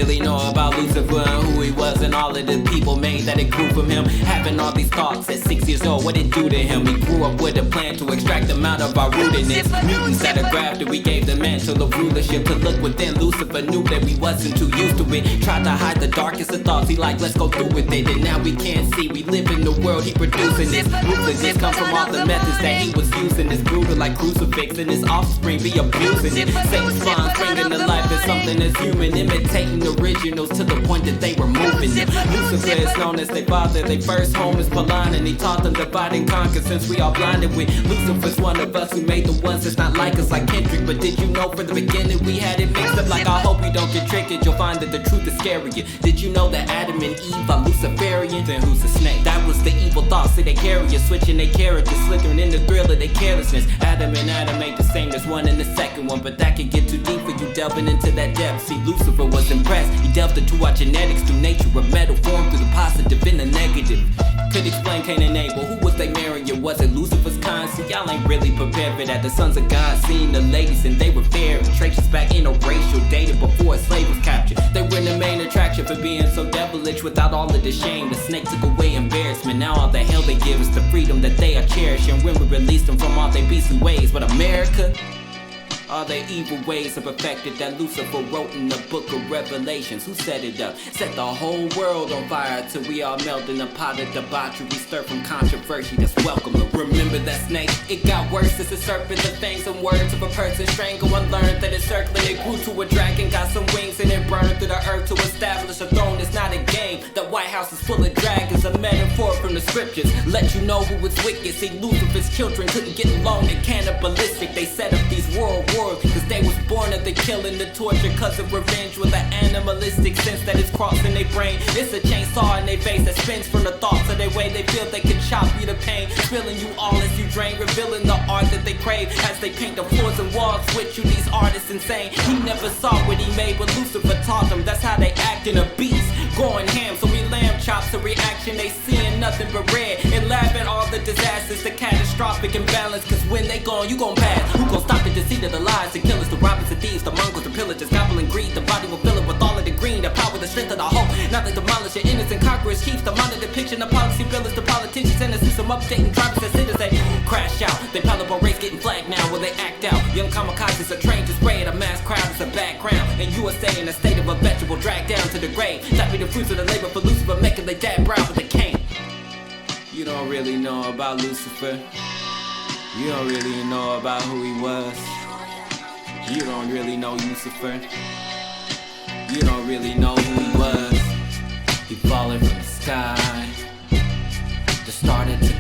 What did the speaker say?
really know about Lucifer and who he was and all of the people made that it grew from him. Having all these thoughts at 6 years old, what it do to him? He grew up with a plan to extract them out of our rootedness. Mutants that are grafted, we gave the mantle of rulership to look within. Lucifer knew that we wasn't too used to it. Tried to hide the darkest of thoughts, he like, let's go through with it. And now we can't see, we live in the world, he producing this. Ruthlessness come from all the methods that he was using. It's brutal like crucifix and his offspring be abusing it. Satan's spawns bringing to life is something that's human, imitating originals to the point that they were moving it. Lucifer is known as their father, their first home is Palan, and he taught them divide and conquer since we all blinded with. Lucifer's one of us who made the ones that's not like us, like Kendrick. But did you know from the beginning we had it mixed up? Like, I hope you don't get tricked, you'll find that the truth is scarier. Did you know that Adam and Eve are Luciferian? Then who's the snake? That was the evil thoughts that they carry, switching their characters, slithering in the thrill of their carelessness. Adam and Adam ain't the same, there's one in the second one, but that could get too deep for you delving into that depth. See, Lucifer was impressed, he delved into our genetics through nature of metal formed through the positive and the negative. Could explain Cain and Abel, who was they marrying? Was it Lucifer's kind? See, y'all ain't really prepared for that. The sons of God seen the ladies and they were fair. Traces back interracial, dated before a slave was captured. They were the main attraction for being so devilish without all of the shame. The snake took away embarrassment, now all the hell they give is the freedom that they are cherishing when we release them from all their beastly ways. But America, all their evil ways are perfected that Lucifer wrote in the book of Revelations. Who set it up? Set the whole world on fire till we all melt in a pot of debauchery stirred from controversy that's welcome. Remember that snake? It got worse as a serpent, the fangs and words of a person strangled. One learned that it's circling, it grew to a dragon, got some wings and it burned through the earth to establish a throne. It's not a game. That White House is full of dragons, a metaphor from the scriptures. Let you know who is wicked. See, Lucifer's children couldn't get along, they're cannibalistic. They set up these world wars cause they was born of the killing, the torture, cause of revenge with an animalistic sense that is crossing their brain. It's a chainsaw in their face that spins from the thoughts of their way they feel they can chop you to pain, spilling you all as you drain, revealing the art that they crave as they paint the floors and walls with you. These artists insane, he never saw what he made, but Lucifer taught them. That's how they act in a beast, going ham. So we lamb chops a reaction, they seeing nothing but red and laugh at all the disasters, the catastrophic imbalance. Cause when they gone, you gon' pass. Who gon' stop the deceit of the lies, the killers, the robbers, the thieves, the mongrels, the pillagers, gobbling greed. The body will fill it with all of the green, the power, the strength of the hope. Now they demolish your innocent conquerors, chiefs, the modern depiction, the policy builders, the politicians, and the system updating drivers and citizens. They crash out, they pile up on race, getting flagged now when they act out. Young kamikazes are trained to spray at a mass crowd as a background. And USA in a state of a vegetable, dragged down to the grave. That be the fruits of the labor for Lucifer, making they dad brown, but they can't. You don't really know about Lucifer. You don't really know about who he was. You don't really know Lucifer. You don't really know who he was. He falling from the sky, just started to